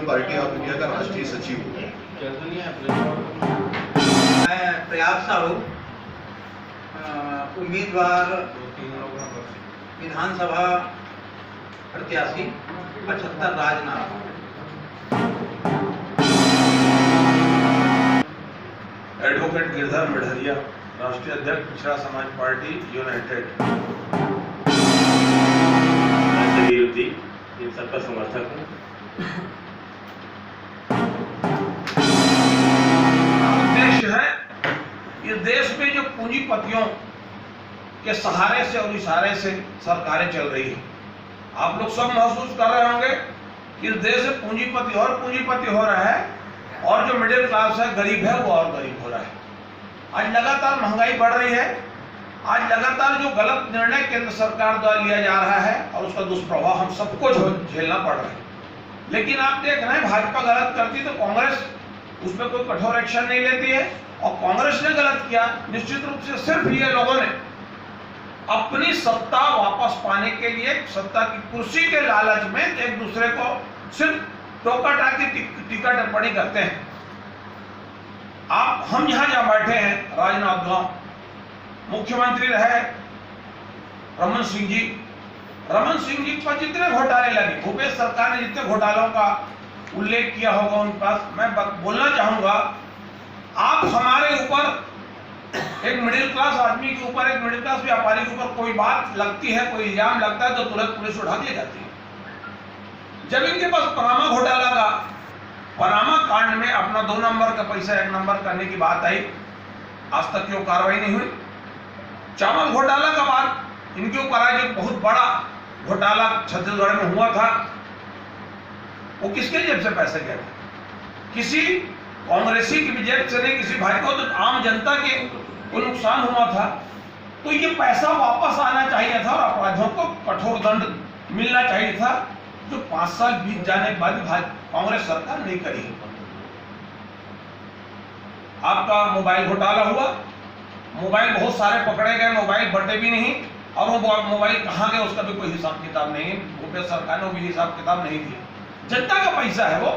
Republican party of India का राष्ट्रीय सचिव हूँ। मैं प्रयाग साहू, उम्मीदवार विधानसभा प्रत्याशी 75 राजनाथ। एडवोकेट गिरधर मढ़रिया, राष्ट्रीय अध्यक्ष पिछड़ा समाज पार्टी यूनाइटेड। इन सबका समर्थक हूँ। उद्देश्य है इस देश में जो पूंजीपतियों के सहारे से और इशारे से सरकारें चल रही है। आप लोग सब महसूस कर रहे होंगे कि इस देश में पूंजीपति और पूंजीपति हो रहा है और जो मिडिल क्लास है, गरीब है, वो और गरीब हो रहा है। आज लगातार महंगाई बढ़ रही है। आज लगातार जो गलत निर्णय केंद्र सरकार द्वारा लिया जा रहा है और उसका दुष्प्रभाव हम सबको झेलना पड़ रहा है। लेकिन आप देख रहे हैं भाजपा गलत करती तो कांग्रेस उस पर कोई कठोर एक्शन नहीं लेती है, और कांग्रेस ने गलत किया निश्चित रूप से सिर्फ ये लोगों ने अपनी सत्ता वापस पाने के लिए, सत्ता की कुर्सी के लालच में एक दूसरे को सिर्फ टोका टाकी टीका टिप्पणी करते हैं। हम यहां जहां बैठे हैं राजनाथ गांव, मुख्यमंत्री रहे रमन सिंह जी पर जितने घोटाले लगे, भूपेश सरकार ने जितने घोटालों का उल्लेख किया होगा उन पर मैं बोलना चाहूंगा। आप हमारे ऊपर, एक मिडिल क्लास आदमी के ऊपर, एक मिडिल क्लास व्यापारी के ऊपर कोई बात लगती है, कोई इल्जाम लगता है तो तुरंत पुलिस उठा ली जाती है। जब इनके पास पनामा घोटाला का, पनामा कांड में अपना 2 नंबर का पैसा 1 नंबर करने की बात आई, आज तक क्यों कार्रवाई नहीं हुई? चावल घोटाला का बाद इनके ऊपर आज एक बहुत बड़ा घोटाला छत्तीसगढ़ में हुआ था। वो किसके जेब से पैसे गए थे? किसी कांग्रेसी की जेब से नहीं, किसी भाई को, तो आम जनता के को नुकसान हुआ था। तो ये पैसा वापस आना चाहिए था और अपराधियों को कठोर दंड मिलना चाहिए था, जो 5 साल बीत जाने के बाद कांग्रेस सरकार नहीं करी। आपका मोबाइल घोटाला हुआ, मोबाइल बहुत सारे पकड़े गए, मोबाइल बटे भी नहीं, और वो मोबाइल कहाँ गए उसका भी कोई हिसाब किताब नहीं। भूपेश सरकार ने भी हिसाब किताब नहीं दिया। जनता का पैसा है वो।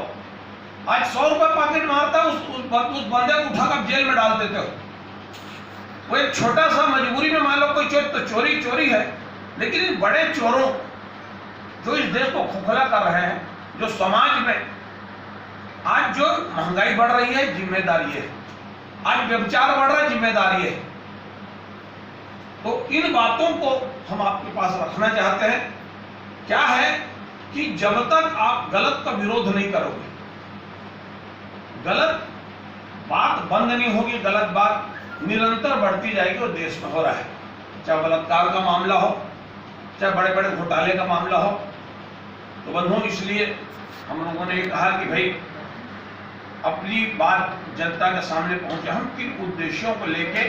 आज 100 रुपए पॉकेट मारता, उस बंदे को उठाकर जेल में डाल देते हो। वो एक छोटा सा मजबूरी में मान लो कोई चोरी है, लेकिन इन बड़े चोरों जो इस देश को खोखला कर रहे हैं, जो समाज में आज जो महंगाई बढ़ रही है, जिम्मेदारी है। आज व्यभिचार बढ़ रहा है, जिम्मेदारी है। तो इन बातों को हम आपके पास रखना चाहते हैं। क्या है कि जब तक आप गलत का विरोध नहीं करोगे, गलत बात बंद नहीं होगी, गलत बात निरंतर बढ़ती जाएगी और देश में हो रहा है। चाहे बलात्कार का मामला हो, चाहे बड़े बड़े घोटाले का मामला हो। तो बंधुओं, इसलिए हम लोगों ने कहा कि भाई अपनी बात जनता के सामने पहुंचे। हम किन उद्देश्यों को लेके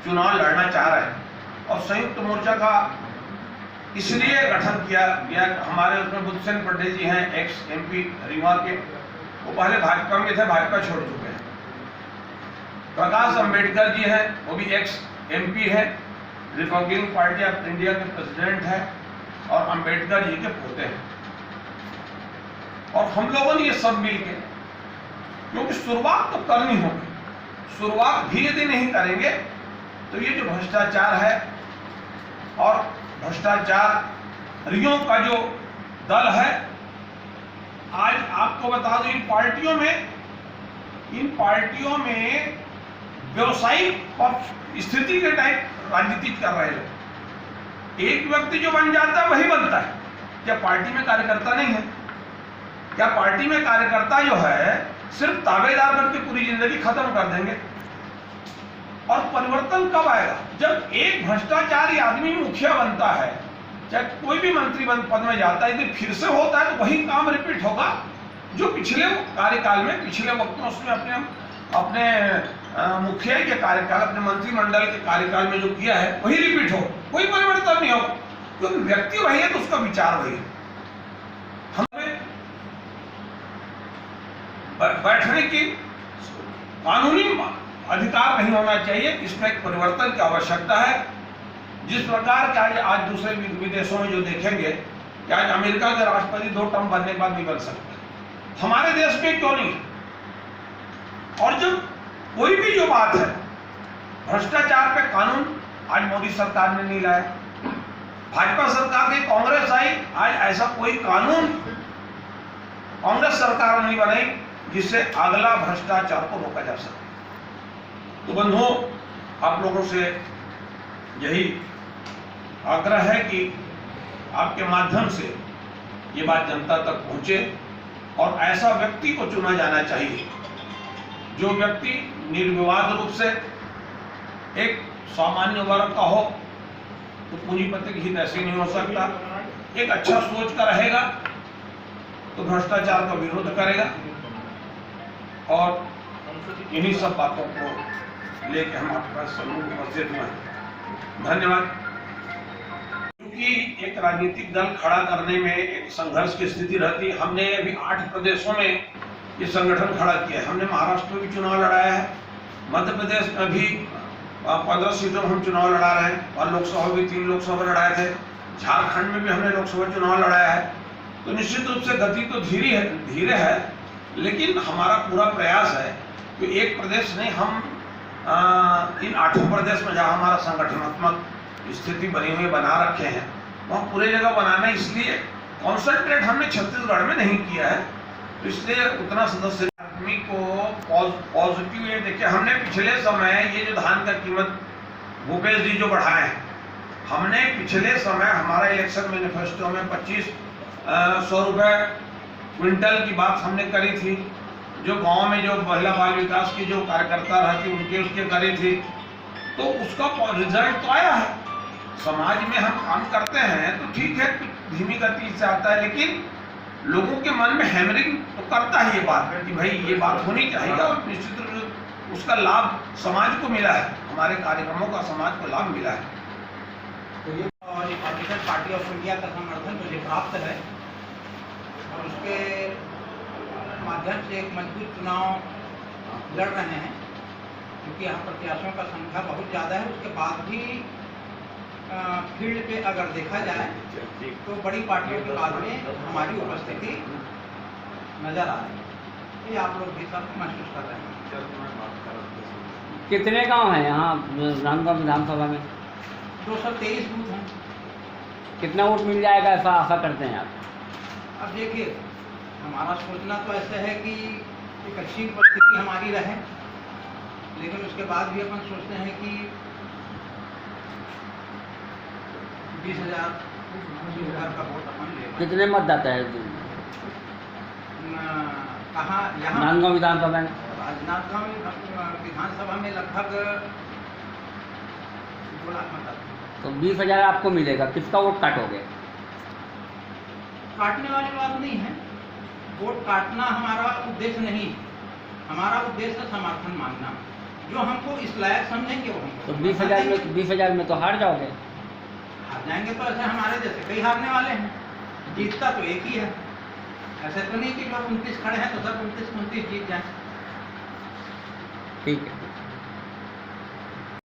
चुनाव लड़ना चाह रहे हैं, और संयुक्त मोर्चा का इसलिए गठन किया गया। हमारे उसमें बुद्धसेन पटेल जी हैं, एक्स MP रीवा के, वो पहले भाजपा में थे, भाजपा छोड़ चुके हैं। प्रकाश अंबेडकर जी हैं, वो भी एक्स MP है, रिपब्लिकन पार्टी ऑफ इंडिया के प्रेसिडेंट हैं और अंबेडकर जी के पोते हैं। और हम लोगों ने ये सब मिलके, क्योंकि शुरुआत तो करनी होगी, शुरुआत भी यदि नहीं करेंगे तो ये जो भ्रष्टाचार है और भ्रष्टाचारियों का जो दल है, आज आपको बता दूं, इन पार्टियों में व्यवसायिक स्थिति के टाइप राजनीति कर रहे लोग। एक व्यक्ति जो बन जाता है वही बनता है। क्या पार्टी में कार्यकर्ता नहीं है? क्या पार्टी में कार्यकर्ता जो है सिर्फ ताबेदार बनकर पूरी जिंदगी खत्म कर देंगे? और परिवर्तन कब आएगा? जब एक भ्रष्टाचारी आदमी मुखिया बनता है, चाहे कोई भी मंत्री पद में जाता है, यदि फिर से होता है तो वही काम रिपीट होगा जो पिछले कार्यकाल में, पिछले वक्त में उसने अपने मुखिया के कार्यकाल, अपने मंत्रिमंडल के कार्यकाल में जो किया है वही रिपीट हो, कोई परिवर्तन नहीं होगा, क्योंकि व्यक्ति वही है तो उसका विचार वही है। हमें बैठने की कानूनी अधिकार नहीं होना चाहिए, इसमें एक परिवर्तन की आवश्यकता है। जिस प्रकार के आज दूसरे विदेशों में जो देखेंगे कि आज अमेरिका के राष्ट्रपति 2 टर्म बनने के बाद नहीं बन सकते, हमारे देश में क्यों नहीं? और जब कोई भी जो बात है, भ्रष्टाचार पे कानून आज मोदी सरकार ने नहीं लाया, भाजपा सरकार की कांग्रेस आई, आज ऐसा कोई कानून कांग्रेस सरकार ने नहीं बनाई जिससे अगला भ्रष्टाचार को रोका जा सके। तो बंधुओं, आप लोगों से यही आग्रह है कि आपके माध्यम से ये बात जनता तक पहुंचे और ऐसा व्यक्ति को चुना जाना चाहिए जो व्यक्ति निर्विवाद रूप से एक सामान्य वर्ग का हो। तो पूंजीपति की हित ऐसे नहीं हो सकता। एक अच्छा सोच का रहेगा तो भ्रष्टाचार का विरोध करेगा, और इन्हीं सब बातों को लेकर हम आपके पास समूह उपस्थित हुए हैं। धन्यवाद। क्योंकि एक राजनीतिक दल खड़ा करने में एक संघर्ष की स्थिति रहती है। हमने अभी 8 प्रदेशों में ये संगठन खड़ा किया है। हमने महाराष्ट्र में भी चुनाव लड़ाया है, मध्य प्रदेश में भी 15 सीटों में हम चुनाव लड़ा रहे हैं, और लोकसभा भी 3 लोकसभा लड़ाए थे। झारखंड में भी हमने लोकसभा चुनाव लड़ाया है। तो निश्चित रूप से गति तो धीरे है, लेकिन हमारा पूरा प्रयास है कि एक प्रदेश नहीं, हम इन 8 प्रदेश में जहाँ हमारा संगठनात्मक स्थिति बनी हुई बना रखे हैं, वहाँ पूरे जगह बनाना। इसलिए कॉन्सेंट्रेट हमने छत्तीसगढ़ में नहीं किया है, तो इसलिए उतना सदस्य आदमी को पॉजिटिव ये देखिए। हमने पिछले समय ये जो धान का कीमत भूपेश जी जो बढ़ाए हैं, हमने पिछले समय हमारा इलेक्शन मैनिफेस्टो में 2500 रुपये क्विंटल की बात हमने करी थी। जो गांव में जो महिला बाल विकास की जो कार्यकर्ता रहती उनके उसके करी थी, तो उसका रिजल्ट तो आया है। समाज में हम काम करते हैं तो ठीक है, धीमी गति से आता है, लेकिन लोगों के मन में हैमरिंग तो करता है ये बात कि भाई ये बात होनी चाहिए, और निश्चित रूप से उसका लाभ समाज को मिला है। हमारे कार्यक्रमों का समाज को लाभ मिला है। और रिपब्लिकन पार्टी ऑफ इंडिया का समर्थन मुझे प्राप्त है, और उसके माध्यम से एक मजबूत चुनाव लड़ रहे हैं। क्योंकि यहाँ प्रत्याशियों का संख्या बहुत ज़्यादा है, उसके बाद भी फील्ड पे अगर देखा जाए तो बड़ी पार्टियों के बाद में हमारी उपस्थिति नजर आ रही है। ये आप लोग भी सब महसूस कर रहे हैं। कितने गांव हैं यहाँ राजनांदगांव विधानसभा में? 223 बूथ हैं। कितना वोट मिल जाएगा ऐसा आशा करते हैं आप? अब देखिए, हमारा सोचना तो ऐसा है कि एक अच्छी उपस्थिति हमारी रहे, लेकिन उसके बाद भी अपन सोचते हैं कि 20,000 का वोट अपन ले। कितने मतदाता है कहाँ? यहाँ राजनांदगांव विधानसभा में? राजनांदगांव विधानसभा में लगभग 2 लाख मतदाता। तो 20,000 आपको मिलेगा, किसका वोट काटोगे? काटने वाली बात नहीं है, वोट काटना हमारा उद्देश्य नहीं। हमारा उद्देश्य है समर्थन मांगना। जो हमको इस लायक समझेंगे वो हमको। तो 20,000 में तो हार जाओगे। हार जाएंगे तो ऐसे हमारे जैसे कई हारने वाले हैं, जीतता तो एक ही है। ऐसे तो नहीं कि जो 29 खड़े हैं तो सब 29 जीत जाए। ठीक है।